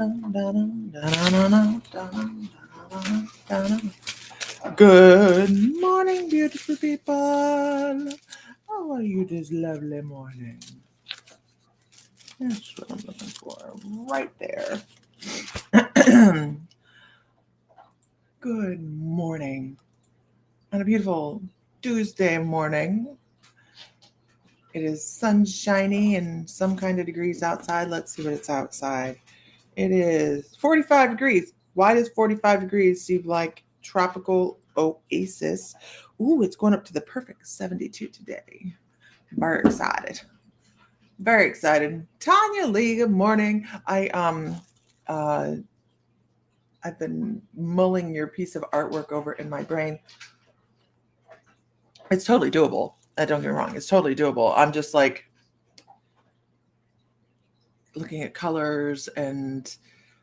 Good morning, beautiful people. How are you this lovely morning? That's what I'm looking for, right there. Good morning. On a beautiful Tuesday morning. It is sunshiny and some kind of degrees outside. Let's see what it's outside. It is 45 degrees. Why does 45 degrees seem like tropical oasis? Ooh, it's going up to the perfect 72 today. Very excited. Very excited. Tanya Lee, good morning. Uh I've been mulling your piece of artwork over in my brain. It's totally doable. Don't get me wrong, it's totally doable. I'm just like looking at colors and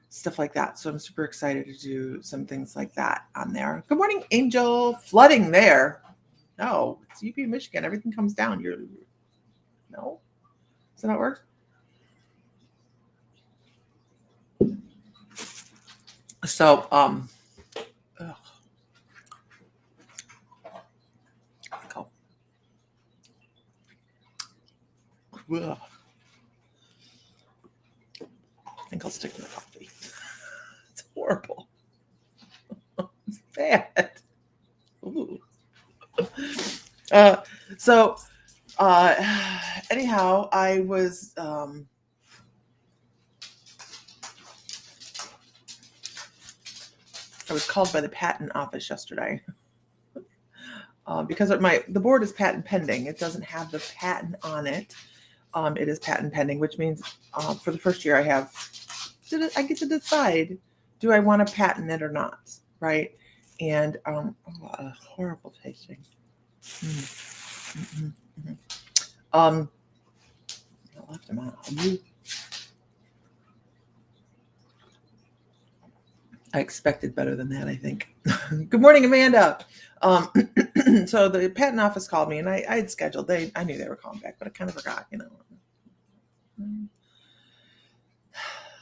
stuff like that. So I'm super excited to do some things like that on there. Good morning, Angel. Flooding there. No, it's UP, Michigan. Everything comes down. You're no. Is that how it works? So ugh. Go. Ugh. I think I'll stick to the coffee. It's horrible. It's bad. Ooh. Uh, so uh, anyhow, I was called by the patent office yesterday because the board is patent pending. It doesn't have the patent on it. It is patent pending, which means for the first year I get to decide, do I want to patent it or not, right? And horrible tasting. I left them out. I expected better than that, I think. Good morning, Amanda. So the patent office called me, and I had scheduled. I knew they were calling back, but I kind of forgot,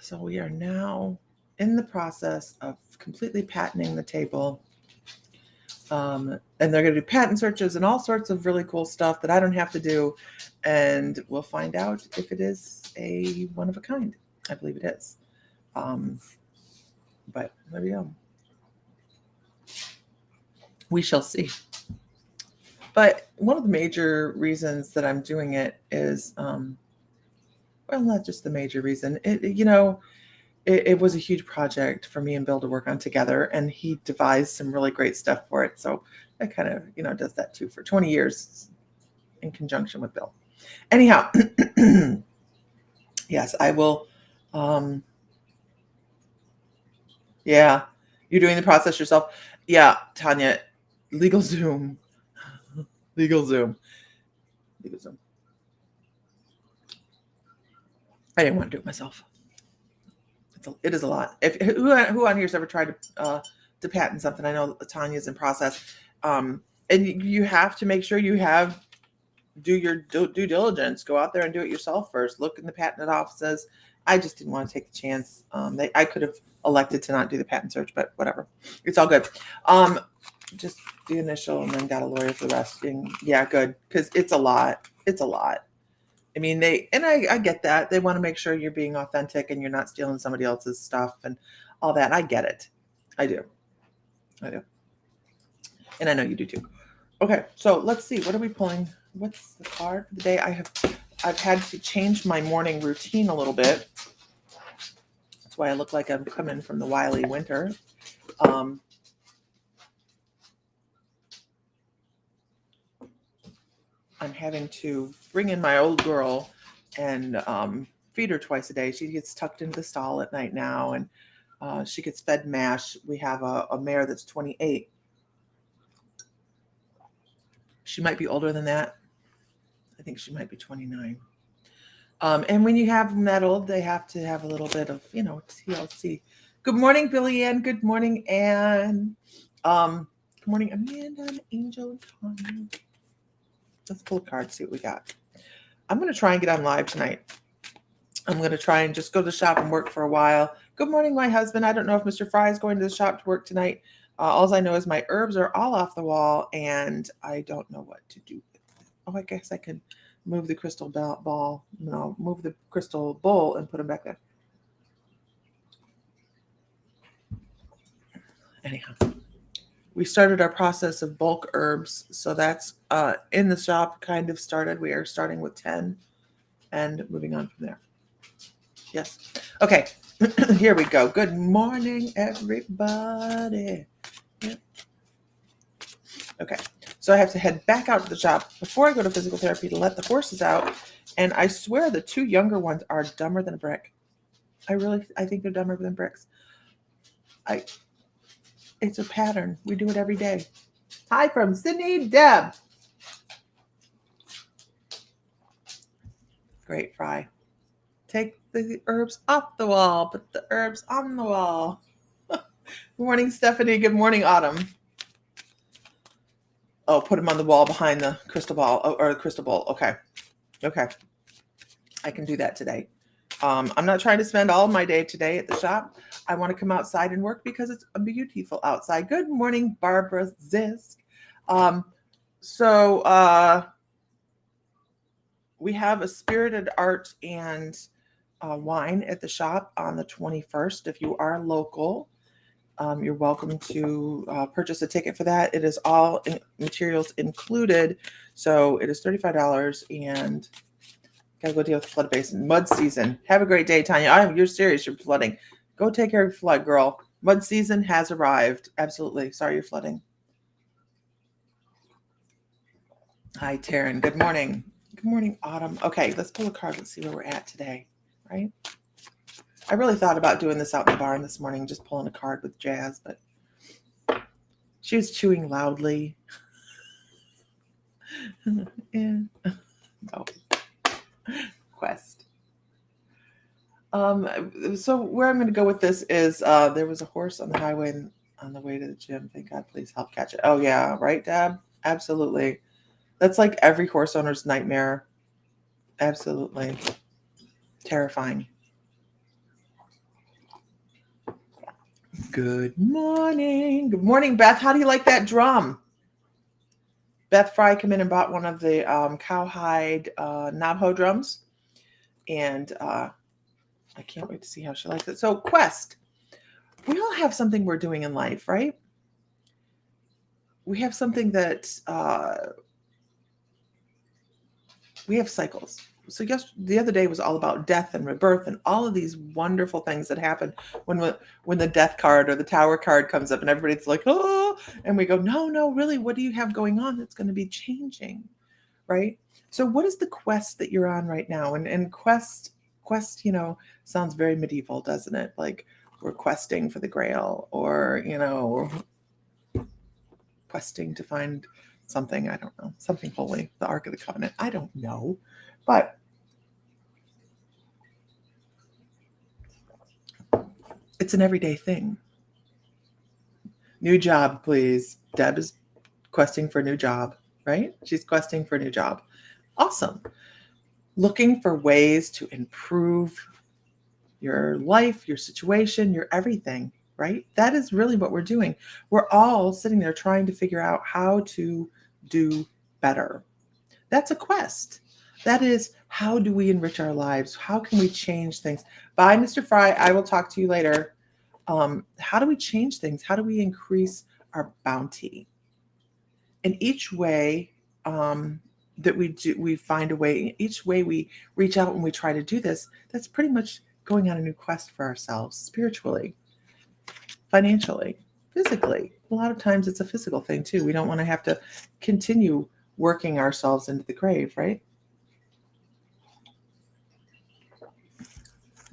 So we are now in the process of completely patenting the table. And they're going to do patent searches and all sorts of really cool stuff that I don't have to do. And we'll find out if it is a one of a kind. I believe it is. But there we go. We shall see. But one of the major reasons that I'm doing it is, well, not just the major reason. It was a huge project for me and Bill to work on together, and he devised some really great stuff for it. So that kind of, does that too for 20 years in conjunction with Bill. Anyhow, yes, I will. Yeah, you're doing the process yourself. Yeah, Tanya, legal Zoom. Legal Zoom. Legal Zoom. I didn't want to do it myself. It is a lot. If who on here has ever tried to patent something? I know Tanya's in process, and you have to make sure you do your due diligence. Go out there and do it yourself first. Look in the patent offices. I just didn't want to take the chance. I could have elected to not do the patent search, but whatever. It's all good. Just the initial and then got a lawyer for the rest. And yeah, good, because it's a lot. It's a lot. I mean, I get that. They want to make sure you're being authentic and you're not stealing somebody else's stuff and all that. I get it. I do. And I know you do too. Okay, so let's see. What are we pulling? What's the card for the day? I've had to change my morning routine a little bit. That's why I look like I'm coming from the wily winter. I'm having to bring in my old girl and feed her twice a day. She gets tucked into the stall at night now, and she gets fed mash. We have a mare that's 28. She might be older than that. I think she might be 29. And when you have them that old, they have to have a little bit of, TLC. Good morning, Billy Ann. Good morning, Anne. Good morning, Amanda and Angel. Let's pull a card, see what we got. I'm going to try and get on live tonight. I'm going to try and just go to the shop and work for a while, Good morning, my husband. I don't know if Mr. Fry is going to the shop to work tonight. All I know is my herbs are all off the wall, and I don't know what to do with them. Oh, I guess I can move the crystal ball. No, move the crystal bowl and put them back there. Anyhow, we started our process of bulk herbs, so that's in the shop. Kind of started. We are starting with 10 and moving on from there. Yes. Okay. Here we go. Good morning, everybody. Yep. Okay. So I have to head back out to the shop before I go to physical therapy to let the horses out. And I swear the two younger ones are dumber than a brick. I think they're dumber than bricks. It's a pattern. We do it every day. Hi from Sydney, Deb. Great, Fry. Take the herbs off the wall. Put the herbs on the wall. Good morning, Stephanie. Good morning, Autumn. Oh, put them on the wall behind the crystal ball or the crystal bowl. Okay. I can do that today. I'm not trying to spend all my day today at the shop. I want to come outside and work because it's beautiful outside. Good morning, Barbara Zisk. We have a spirited art and wine at the shop on the 21st. If you are local, you're welcome to purchase a ticket for that. It is all materials included. So it is $35 and gotta go deal with the flood basin. Mud season. Have a great day, Tanya. You're serious. You're flooding. Go take care of your flood, girl. Mud season has arrived. Absolutely. Sorry you're flooding. Hi, Taryn. Good morning. Good morning, Autumn. Okay, let's pull a card. Let's see where we're at today, right? I really thought about doing this out in the barn this morning, just pulling a card with Jazz, but she was chewing loudly. Yeah. Oh. Quest. So where I'm going to go with this is there was a horse on the highway on the way to the gym. Thank God, please help catch it. Oh yeah, right, Deb? Absolutely. That's like every horse owner's nightmare. Absolutely. Terrifying. Good morning. Good morning, Beth. How do you like that drum? Beth Fry came in and bought one of the cowhide Navajo drums. And I can't wait to see how she likes it. So Quest. We all have something we're doing in life, right? We have something that we have cycles. So the other day was all about death and rebirth and all of these wonderful things that happen when the death card or the tower card comes up and everybody's like, oh, and we go, no, really, what do you have going on that's going to be changing, right? So what is the quest that you're on right now? And quest, sounds very medieval, doesn't it? Like we're questing for the Grail or, questing to find something, I don't know, something holy, the Ark of the Covenant. I don't know, but it's an everyday thing. New job, please. Deb is questing for a new job, right? She's questing for a new job. Awesome. Looking for ways to improve your life, your situation, your everything, right? That is really what we're doing. We're all sitting there trying to figure out how to do better. That's a quest. That is, how do we enrich our lives? How can we change things? Bye, Mr. Fry. I will talk to you later. How do we change things? How do we increase our bounty? In each way that we do, we find a way. Each way we reach out when we try to do this, that's pretty much going on a new quest for ourselves, spiritually, financially, physically. A lot of times it's a physical thing too. We don't want to have to continue working ourselves into the grave, right?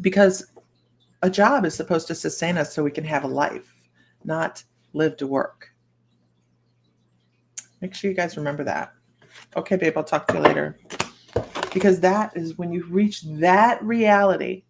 Because a job is supposed to sustain us so we can have a life, not live to work. Make sure you guys remember that. Okay, babe, I'll talk to you later. Because that is when you reach that reality,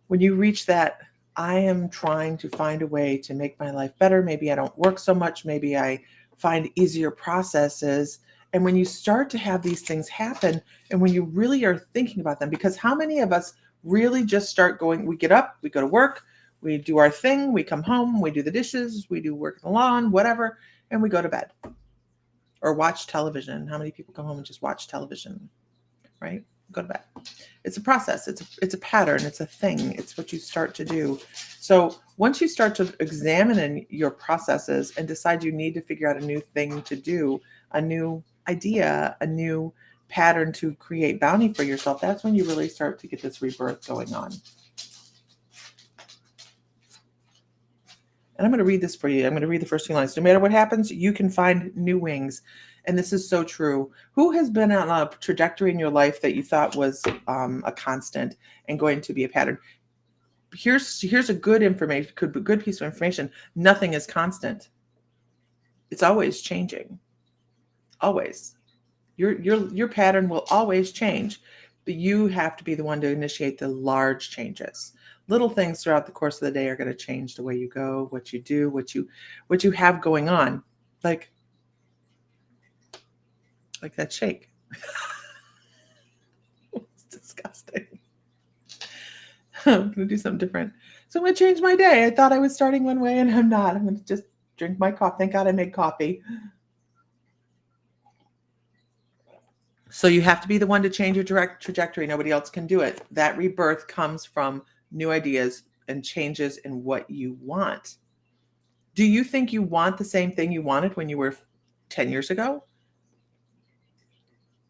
when you reach that, I am trying to find a way to make my life better. Maybe I don't work so much. Maybe I find easier processes. And when you start to have these things happen, and when you really are thinking about them, because how many of us really just start going, we get up, we go to work, We do our thing. We come home. We do the dishes. We do work in the lawn, whatever, and we go to bed or watch television. How many people come home and just watch television, right? Go to bed. It's a process. It's a pattern. It's a thing. It's what you start to do. So once you start to examine your processes and decide you need to figure out a new thing to do, a new idea, a new pattern to create bounty for yourself, that's when you really start to get this rebirth going on. And I'm going to read this for you. I'm going to read the first 2 lines. No matter what happens, you can find new wings. And this is so true. Who has been on a trajectory in your life that you thought was a constant and going to be a pattern? Here's a good piece of information. Nothing is constant. It's always changing. Always. Your pattern will always change, but you have to be the one to initiate the large changes. Little things throughout the course of the day are going to change the way you go, what you do, what you have going on. Like that shake. It's disgusting. I'm going to do something different. So I'm going to change my day. I thought I was starting one way and I'm not. I'm going to just drink my coffee. Thank God I made coffee. So you have to be the one to change your direct trajectory. Nobody else can do it. That rebirth comes from new ideas and changes in what you want. Do you think you want the same thing you wanted when you were 10 years ago?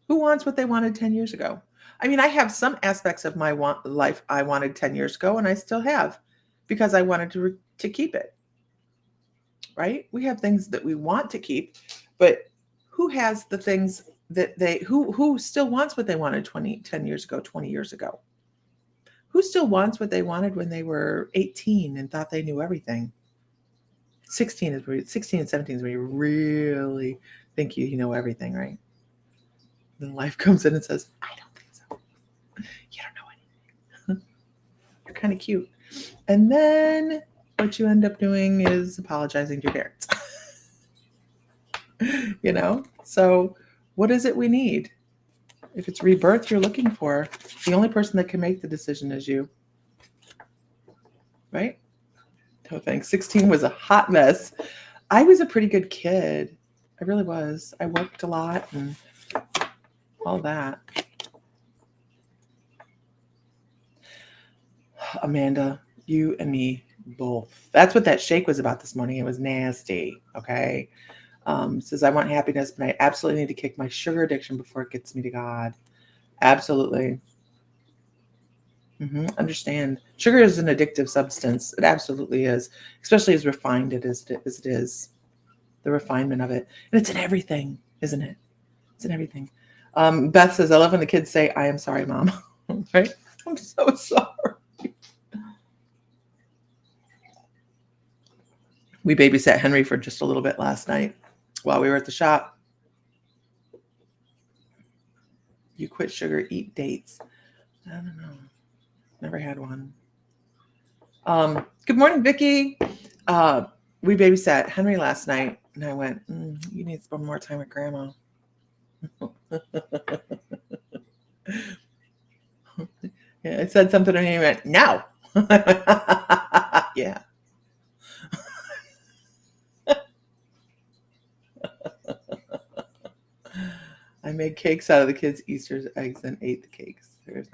Who wants what they wanted 10 years ago? I mean, I have some aspects of my life I wanted 10 years ago, and I still have because I wanted to keep it, right? We have things that we want to keep, but who has the things that who still wants what they wanted 10 years ago, 20 years ago? Who still wants what they wanted when they were 18 and thought they knew everything? 16 and 17 is when you really think you know everything, right? Then life comes in and says, I don't think so. You don't know anything. You're kind of cute. And then what you end up doing is apologizing to your parents. So what is it we need? If it's rebirth you're looking for, the only person that can make the decision is you. Right? No thanks. 16 was a hot mess. I was a pretty good kid. I really was. I worked a lot and all that. Amanda, you and me both. That's what that shake was about this morning. It was nasty. Okay. Says, I want happiness, but I absolutely need to kick my sugar addiction before it gets me to God. Absolutely. Understand. Sugar is an addictive substance. It absolutely is, especially as refined as it is. The refinement of it. And it's in everything, isn't it? It's in everything. Beth says, I love when the kids say, I am sorry, Mom. Right? I'm so sorry. We babysat Henry for just a little bit last night while we were at the shop. You quit sugar, eat dates. I don't know. Never had one. Good morning, Vicki. We babysat Henry last night, and I went, you need to spend more time with Grandma. Yeah, I said something, and he went, no. Yeah. I made cakes out of the kids' Easter eggs and ate the cakes. There's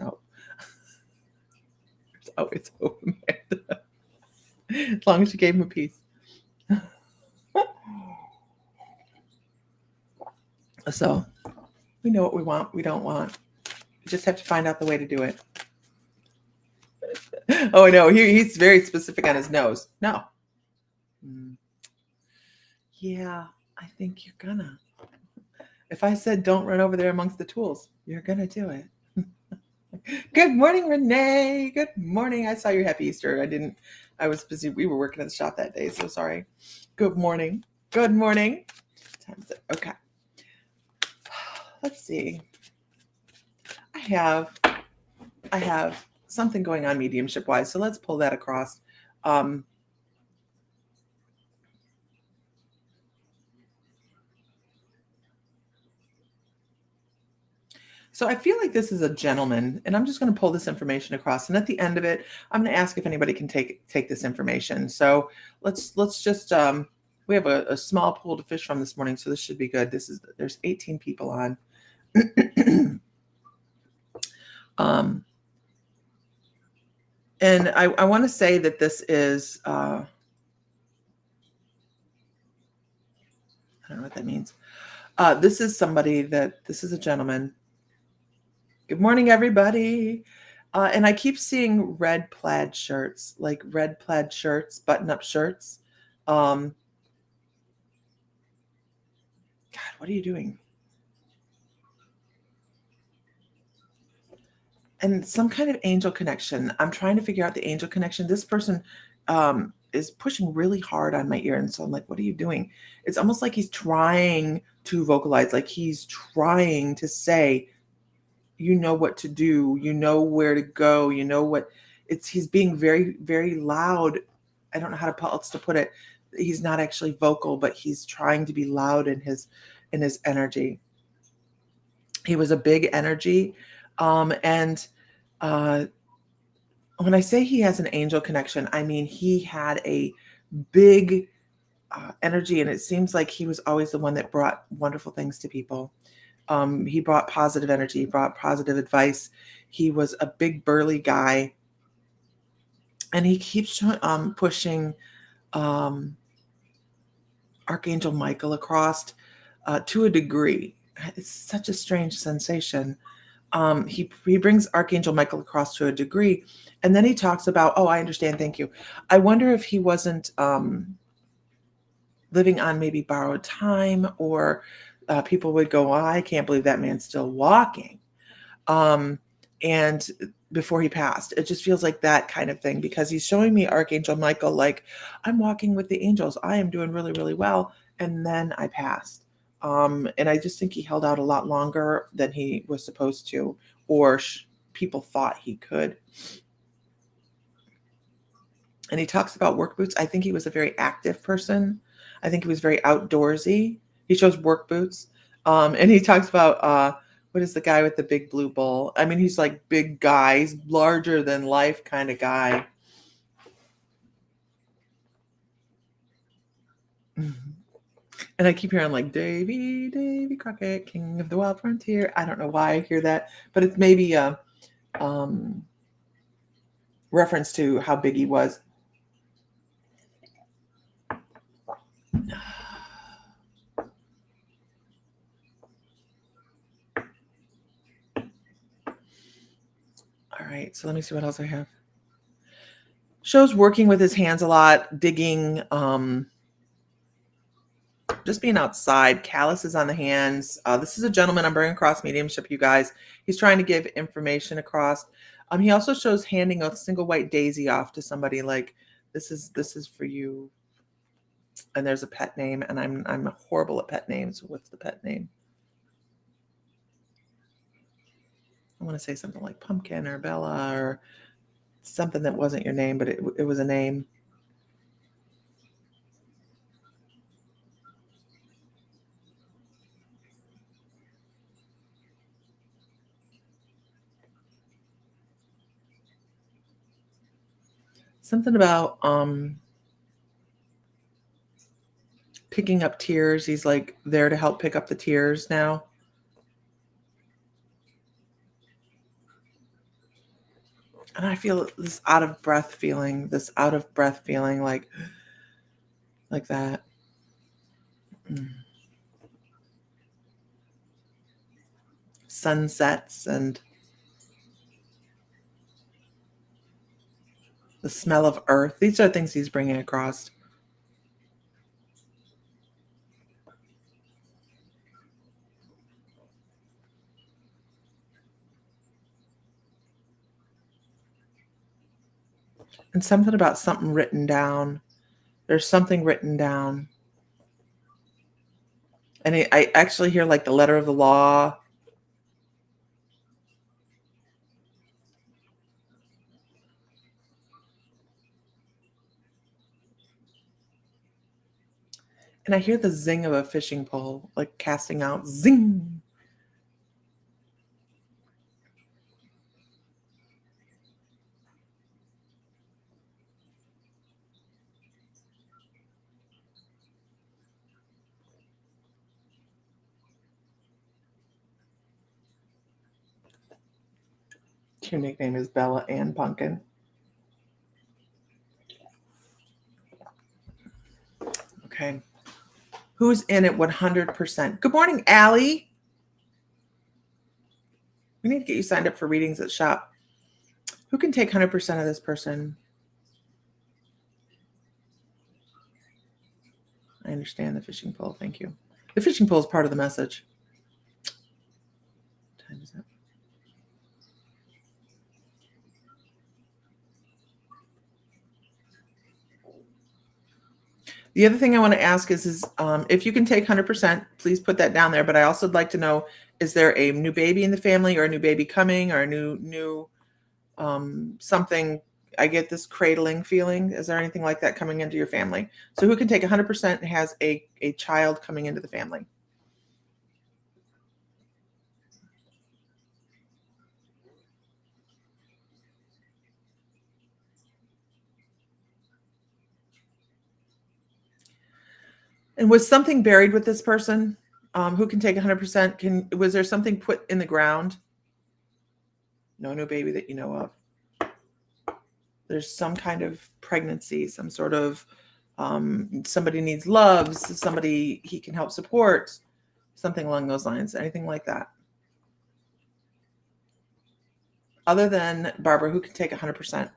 always hope, Amanda. As long as you gave him a piece. So we know what we want, we don't want. We just have to find out the way to do it. Oh, I know. He's very specific on his nose. No. Yeah, I think you're gonna. If I said don't run over there amongst the tools, you're gonna do it. Good morning, Renee. Good morning. I saw your happy Easter. I was busy. We were working at the shop that day, so sorry. Good morning. Good morning. Okay. Let's see. I have something going on mediumship wise, so let's pull that across. So I feel like this is a gentleman, and I'm just going to pull this information across. And at the end of it, I'm going to ask if anybody can take this information. So let's just we have a small pool to fish from this morning, so this should be good. There's 18 people on. And I want to say that this is I don't know what that means. This is a gentleman. Good morning, everybody. And I keep seeing red plaid shirts, button-up shirts. God, what are you doing? And some kind of angel connection. I'm trying to figure out the angel connection. This person is pushing really hard on my ear. And so I'm like, what are you doing? It's almost like he's trying to vocalize, like he's trying to say, you know what to do, you know where to go, you know what he's being very, very loud. I don't know how else to put it. He's not actually vocal, but he's trying to be loud in his energy. He was a big energy. And when I say he has an angel connection, I mean he had a big energy, and it seems like he was always the one that brought wonderful things to people. He brought positive energy, brought positive advice. He was a big burly guy, and he keeps pushing Archangel Michael across to a degree. It's such a strange sensation. He brings Archangel Michael across to a degree, and then he talks about, oh, I understand, thank you. I wonder if he wasn't living on maybe borrowed time, or people would go, oh, I can't believe that man's still walking. And before he passed, it just feels like that kind of thing, because he's showing me Archangel Michael like, I'm walking with the angels, I am doing really, really well, and then I passed. And I just think he held out a lot longer than he was supposed to, or people thought he could. And he talks about work boots. I think he was a very active person. I think he was very outdoorsy. He shows work boots. And he talks about, what is the guy with the big blue bowl? I mean, he's like big guy. He's larger than life kind of guy. And I keep hearing like Davy Crockett, King of the Wild Frontier. I don't know why I hear that, but it's maybe a reference to how big he was. All right, so let me see what else I have. Shows working with his hands a lot, digging, just being outside, calluses on the hands. This is a gentleman I'm bringing across mediumship, you guys. He's trying to give information across. He also shows handing a single white daisy off to somebody, like, this is for you. And there's a pet name, and I'm horrible at pet names. What's the pet name? I want to say something like Pumpkin or Bella or something that wasn't your name, but it was a name. Something about picking up tears. He's like there to help pick up the tears now. And I feel this out of breath feeling, like that. Sunsets and the smell of earth. These are things he's bringing across. And something about something written down. There's something written down. And I actually hear like the letter of the law. And I hear the zing of a fishing pole, like casting out, zing. Your nickname is Bella and Pumpkin. Okay. Who's in it 100%? Good morning, Allie. We need to get you signed up for readings at shop. Who can take 100% of this person? I understand the fishing pole. Thank you. The fishing pole is part of the message. What time is it? The other thing I want to ask is if you can take 100%, please put that down there. But I also would like to know, is there a new baby in the family or a new baby coming or a new something? I get this cradling feeling. Is there anything like that coming into your family? So who can take 100% and has a child coming into the family? And was something buried with this person? Who can take 100%? Was there something put in the ground? No new baby that you know of. There's some kind of pregnancy, some sort of somebody needs love, somebody he can help support, something along those lines. Anything like that? Other than Barbara, who can take 100%?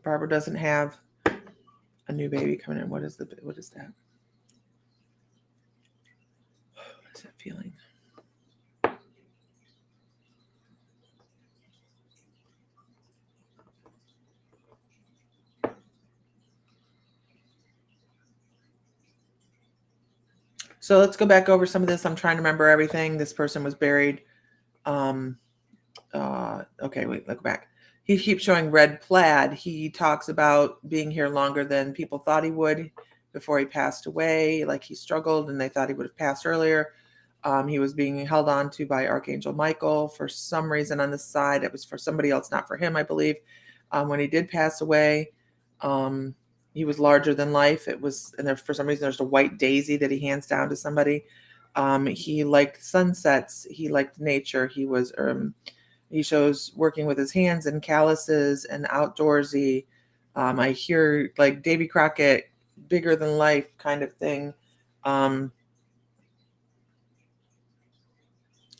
Barbara doesn't have a new baby coming in. What is that? What is that feeling? So let's go back over some of this. I'm trying to remember everything. This person was buried. Okay, wait, look back. He keeps showing red plaid. He talks about being here longer than people thought he would before he passed away. Like he struggled and they thought he would have passed earlier. He was being held on to by Archangel Michael for some reason on this side. It was for somebody else, not for him, I believe. When he did pass away, he was larger than life. It was, and there, for some reason, there's a white daisy that he hands down to somebody. He liked sunsets. He liked nature. He shows working with his hands and calluses and outdoorsy. I hear like Davy Crockett, bigger than life kind of thing.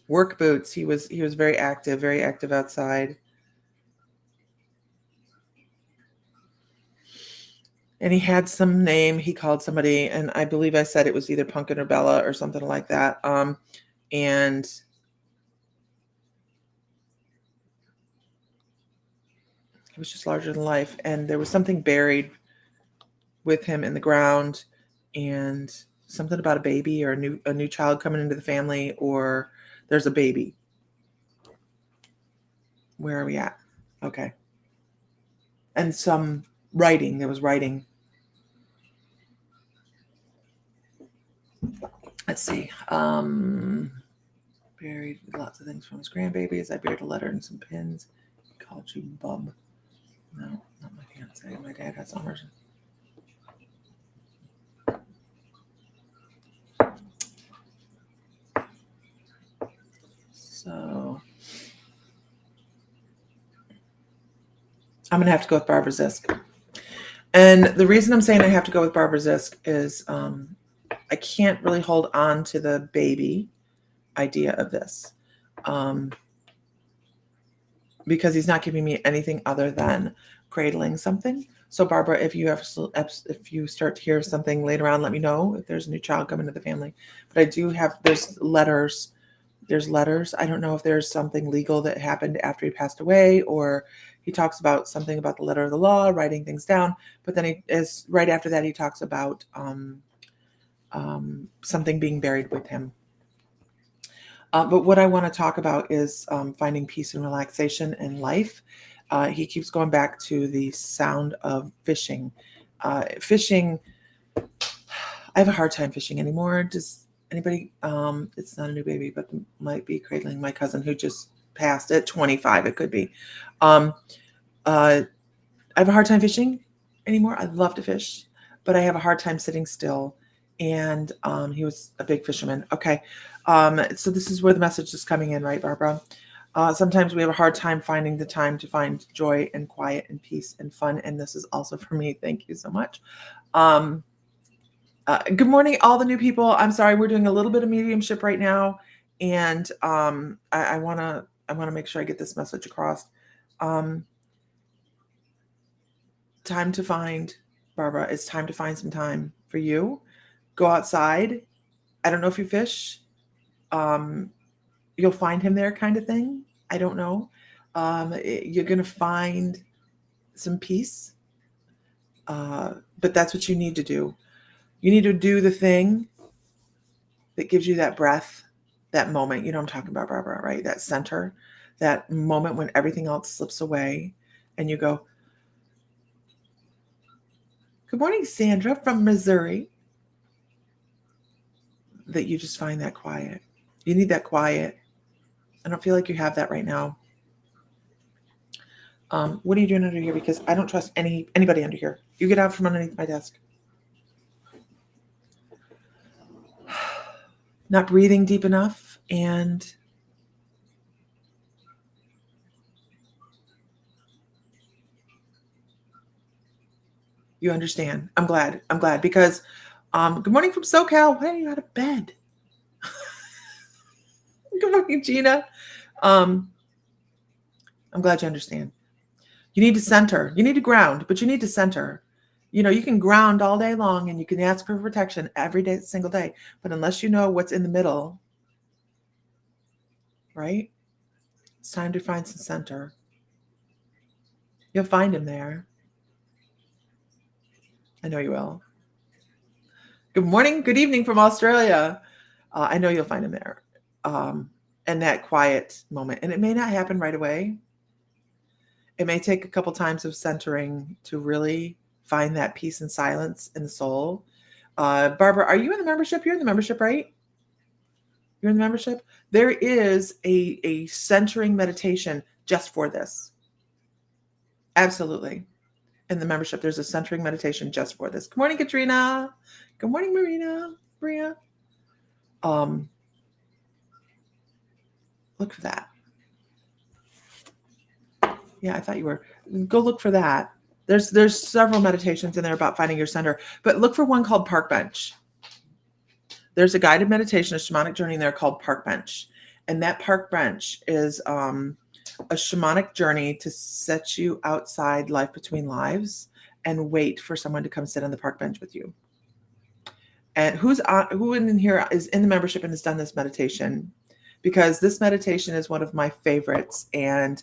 Work boots. He was very active outside. And he had some name. He called somebody, and I believe I said it was either Pumpkin or Bella or something like that. And it was just larger than life. And there was something buried with him in the ground, and something about a baby or a new child coming into the family, or there's a baby. Where are we at? Okay. And some writing. There was writing. Let's see. Buried lots of things from his grandbabies. I buried a letter and some pins. He called you bub. No, not my fiance. My dad has Summers. So I'm going to have to go with Barbara Zisk. And the reason I'm saying I have to go with Barbara Zisk is I can't really hold on to the baby idea of this because he's not giving me anything other than cradling something. So Barbara, if you start to hear something later on, let me know if there's a new child coming to the family. But I do have, there's letters. I don't know if there's something legal that happened after he passed away, or he talks about something about the letter of the law, writing things down. But then right after that, he talks about something being buried with him. But what I want to talk about is finding peace and relaxation in life. He keeps going back to the sound of fishing. Fishing, I have a hard time fishing anymore. Does anybody, it's not a new baby, but might be cradling my cousin who just past it. 25, it could be. I have a hard time fishing anymore. I love to fish, but I have a hard time sitting still. And he was a big fisherman. Okay. So this is where the message is coming in, right, Barbara? Sometimes we have a hard time finding the time to find joy and quiet and peace and fun. And this is also for me. Thank you so much. Good morning, all the new people. I'm sorry, we're doing a little bit of mediumship right now. And I want to make sure I get this message across. Time to find, Barbara, it's time to find some time for you. Go outside. I don't know if you fish. You'll find him there, kind of thing. I don't know. You're going to find some peace. But that's what you need to do. You need to do the thing that gives you that breath, that moment. You know what I'm talking about, Barbara, right? That center, that moment when everything else slips away and you go, good morning, Sandra from Missouri. That you just find that quiet. You need that quiet. I don't feel like you have that right now. What are you doing under here? Because I don't trust anybody under here. You get out from underneath my desk. Not breathing deep enough, and you understand. I'm glad because good morning from SoCal. Why are you out of bed? Good morning, Gina. I'm glad you understand. You need to center. You need to ground, but you need to center. You know, you can ground all day long and you can ask for protection every day, single day. But unless you know what's in the middle, right? It's time to find some center. You'll find him there. I know you will. Good morning, good evening from Australia. I know you'll find him there. And that quiet moment. And it may not happen right away. It may take a couple times of centering to really find that peace and silence in the soul. Barbara, are you in the membership? You're in the membership, right? You're in the membership? There is a centering meditation just for this. Absolutely. In the membership, there's a centering meditation just for this. Good morning, Katrina. Good morning, Maria. Look for that. Yeah, I thought you were. Go look for that. There's several meditations in there about finding your center, but look for one called Park Bench. There's a guided meditation, a shamanic journey in there called Park Bench. And that Park Bench is a shamanic journey to set you outside life between lives and wait for someone to come sit on the park bench with you. And who in here is in the membership and has done this meditation? Because this meditation is one of my favorites. And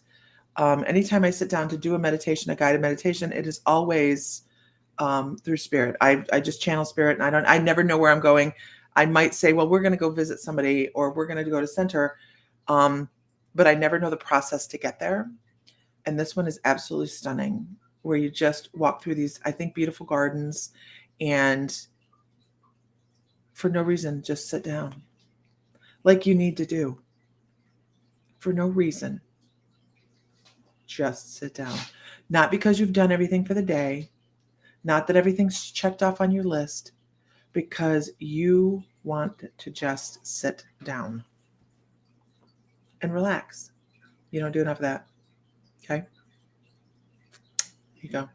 anytime I sit down to do a meditation, a guided meditation, it is always through spirit. I just channel spirit, and I never know where I'm going. I might say, well, we're going to go visit somebody, or we're going to go to center. But I never know the process to get there. And this one is absolutely stunning, where you just walk through these, I think, beautiful gardens, and for no reason, just sit down like you need to do. For no reason, just sit down. Not because you've done everything for the day, not that everything's checked off on your list, because you want to just sit down and relax. You don't do enough of that. Okay? Here you go.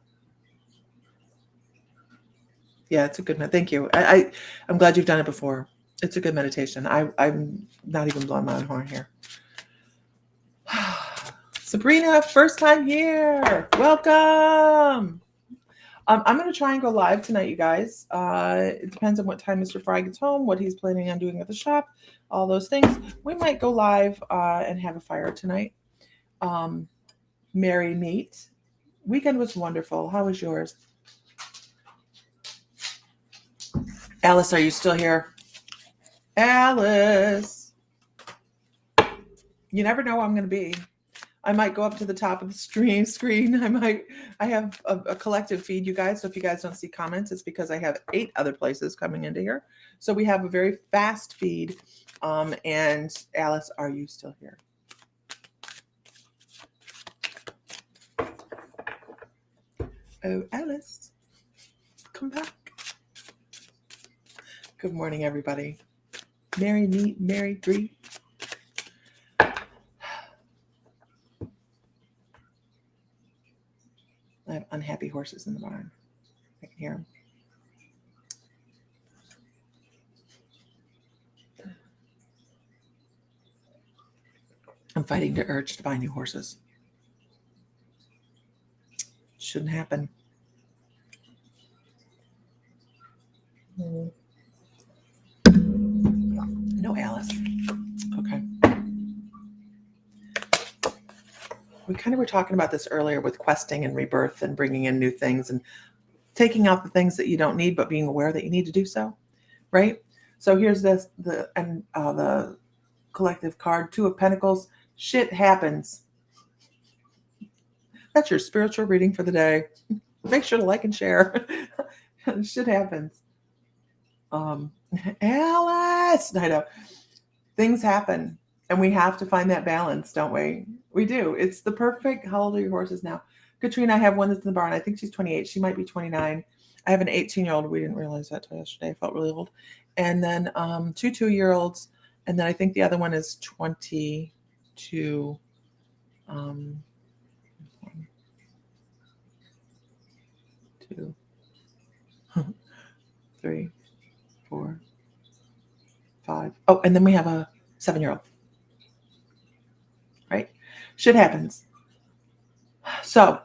Yeah, it's a good one. Thank you. I'm glad you've done it before. It's a good meditation. I'm not even blowing my own horn here. Sabrina, first time here. Welcome. I'm going to try and go live tonight, you guys. It depends on what time Mr. Fry gets home, what he's planning on doing at the shop, all those things. We might go live and have a fire tonight. Merry meet. Weekend was wonderful. How was yours? Alice, are you still here? Alice. You never know where I'm going to be. I might go up to the top of the screen. I have a collective feed, you guys. So if you guys don't see comments, it's because I have 8 other places coming into here. So we have a very fast feed. And Alice, are you still here? Oh, Alice, come back. Good morning, everybody. Merry meet, merry greet. I have unhappy horses in the barn. I can hear them. I'm fighting the urge to buy new horses. Shouldn't happen. No, Alice. Okay. We kind of were talking about this earlier with questing and rebirth and bringing in new things and taking out the things that you don't need, but being aware that you need to do so, right? So here's the collective card, Two of Pentacles. Shit happens. That's your spiritual reading for the day. Make sure to like and share. Shit happens. Alice, I know. Things happen, and we have to find that balance, don't we? We do. It's the perfect. How old are your horses now? Katrina, I have one that's in the barn. I think she's 28. She might be 29. I have an 18-year-old. We didn't realize that till yesterday. I felt really old. And then two 2-year-olds. And then I think the other one is 22. 2, 3, 4, 5. Oh, and then we have a 7-year-old. Right? Shit happens. So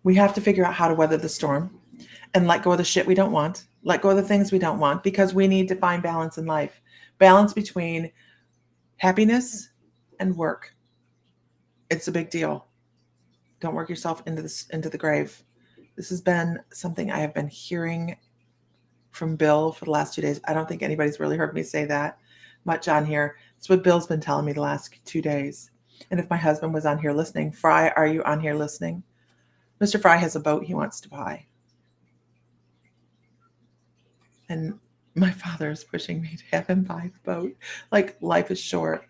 we have to figure out how to weather the storm and let go of the shit we don't want, let go of the things we don't want, because we need to find balance in life. Balance between happiness and work. It's a big deal. Don't work yourself into the grave. This has been something I have been hearing from Bill for the last 2 days. I don't think anybody's really heard me say that much on here. It's what Bill's been telling me the last 2 days. And if my husband was on here listening, Fry, are you on here listening? Mr. Fry has a boat he wants to buy. And my father is pushing me to have him buy the boat. Like, life is short.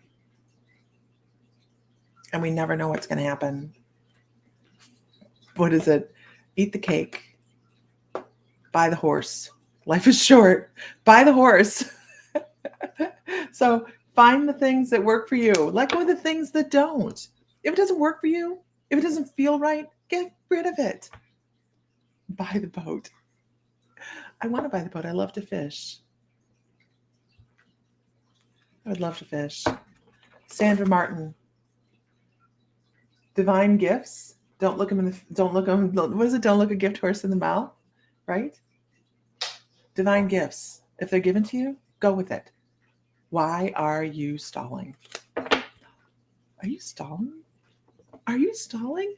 And we never know what's going to happen. What is it? Eat the cake. Buy the horse. Life is short. Buy the horse. So find the things that work for you. Let go of the things that don't. If it doesn't work for you, if it doesn't feel right, get rid of it. Buy the boat. I want to buy the boat. I love to fish. I would love to fish. Sandra Martin. Divine gifts. Don't look them what is it? Don't look a gift horse in the mouth, right? Divine gifts. If they're given to you, go with it. Why are you stalling? Are you stalling? Are you stalling?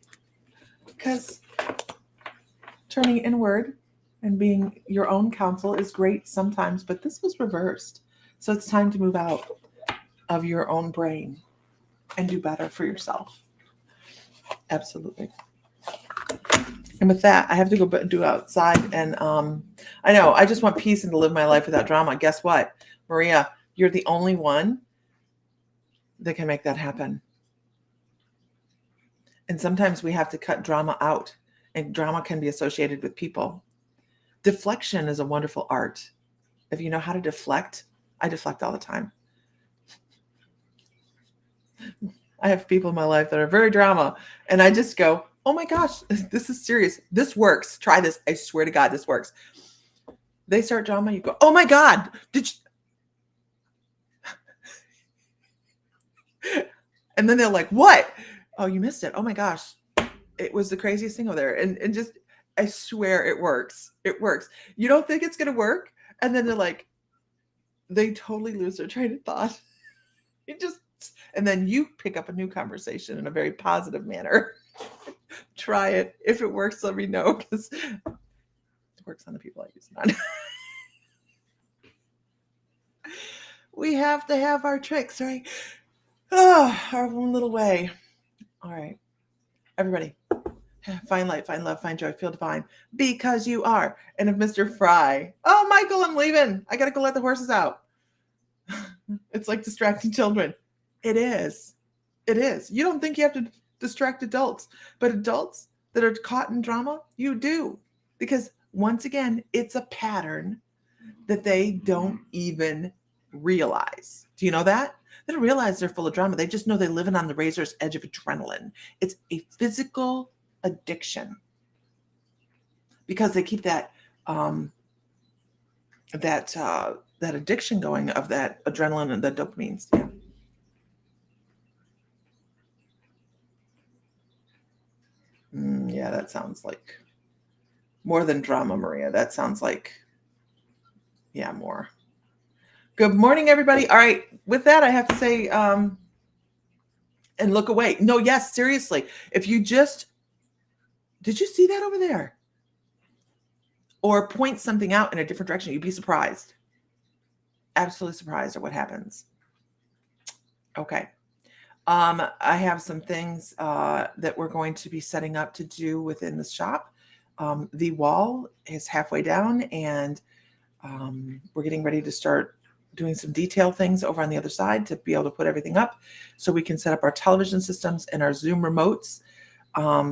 Because turning inward and being your own counsel is great sometimes, but this was reversed. So it's time to move out of your own brain and do better for yourself. Absolutely. And with that, I have to go do outside. And I know, I just want peace and to live my life without drama. Guess what? Maria, you're the only one that can make that happen. And sometimes we have to cut drama out. And drama can be associated with people. Deflection is a wonderful art. If you know how to deflect, I deflect all the time. I have people in my life that are very drama. And I just go, oh my gosh, this is serious. This works. Try this. I swear to God, this works. They start drama. You go, oh my God. Did you? And then they're like, what? Oh, you missed it. Oh my gosh. It was the craziest thing over there. And just, I swear it works. It works. You don't think it's going to work. And then they're like, they totally lose their train of thought. And then you pick up a new conversation in a very positive manner. Try it. If it works, let me know, because it works on the people I use it on. We have to have our tricks, right? Oh, our own little way. All right. Everybody, find light, find love, find joy, feel divine, because you are. And if Mr. Fry, oh, Michael, I'm leaving. I got to go let the horses out. It's like distracting children. It is. It is. You don't think you have to distract adults, but adults that are caught in drama? You do. Because once again, it's a pattern that they don't even realize. Do you know that? They don't realize they're full of drama. They just know they're living on the razor's edge of adrenaline. It's a physical addiction because they keep that that addiction going of that adrenaline and the dopamines. Yeah, that sounds like more than drama, Maria. That sounds like, yeah, more. Good morning, everybody. All right. With that, I have to say, and look away. No, yes, seriously. If you just, did you see that over there? Or point something out in a different direction, you'd be surprised. Absolutely surprised at what happens. Okay. I have some things that we're going to be setting up to do within the shop. The wall is halfway down, and we're getting ready to start doing some detail things over on the other side to be able to put everything up so we can set up our television systems and our Zoom remotes.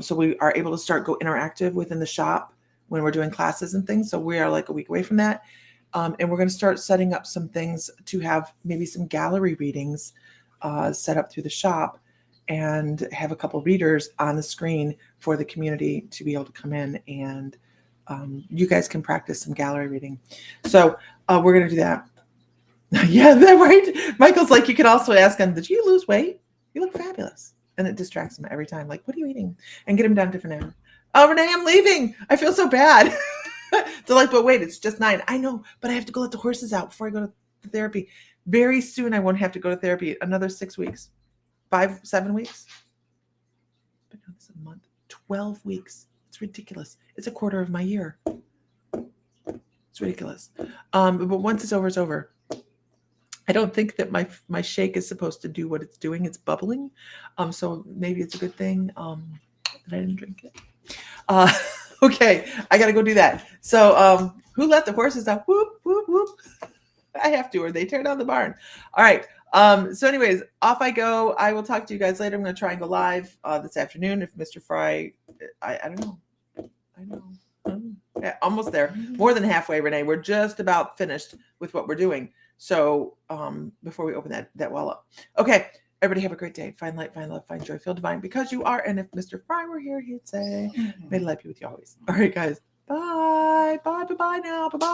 So we are able to start go interactive within the shop when we're doing classes and things. So we are like a week away from that. And we're going to start setting up some things to have maybe some gallery readings set up through the shop and have a couple readers on the screen for the community to be able to come in and you guys can practice some gallery reading. So we're going to do that. Yeah, that right. Michael's like, you can also ask him, did you lose weight? You look fabulous. And it distracts him every time. Like, what are you eating? And get him down different areas. Oh, Renee, I'm leaving. I feel so bad. They're like, but wait, it's just 9. I know, but I have to go let the horses out before I go to therapy. Very soon, I won't have to go to therapy. Another 6 weeks, 7 weeks. But no, this is a month. 12 weeks. It's ridiculous. It's a quarter of my year. It's ridiculous. But once it's over, it's over. I don't think that my shake is supposed to do what it's doing. It's bubbling. So maybe it's a good thing that I didn't drink it. Okay, I got to go do that. So who let the horses out? Whoop, whoop, whoop. I have to, or they tear down the barn. All right. So anyways, off I go. I will talk to you guys later. I'm going to try and go live this afternoon. If Mr. Fry, I don't know. I know. Yeah, almost there. More than halfway, Renee. We're just about finished with what we're doing. So before we open that wall up. Okay. Everybody have a great day. Find light, find love, find joy, feel divine because you are. And if Mr. Fry were here, he'd say, may the light be with you always. All right, guys. Bye. Bye. Bye-bye now. Bye-bye.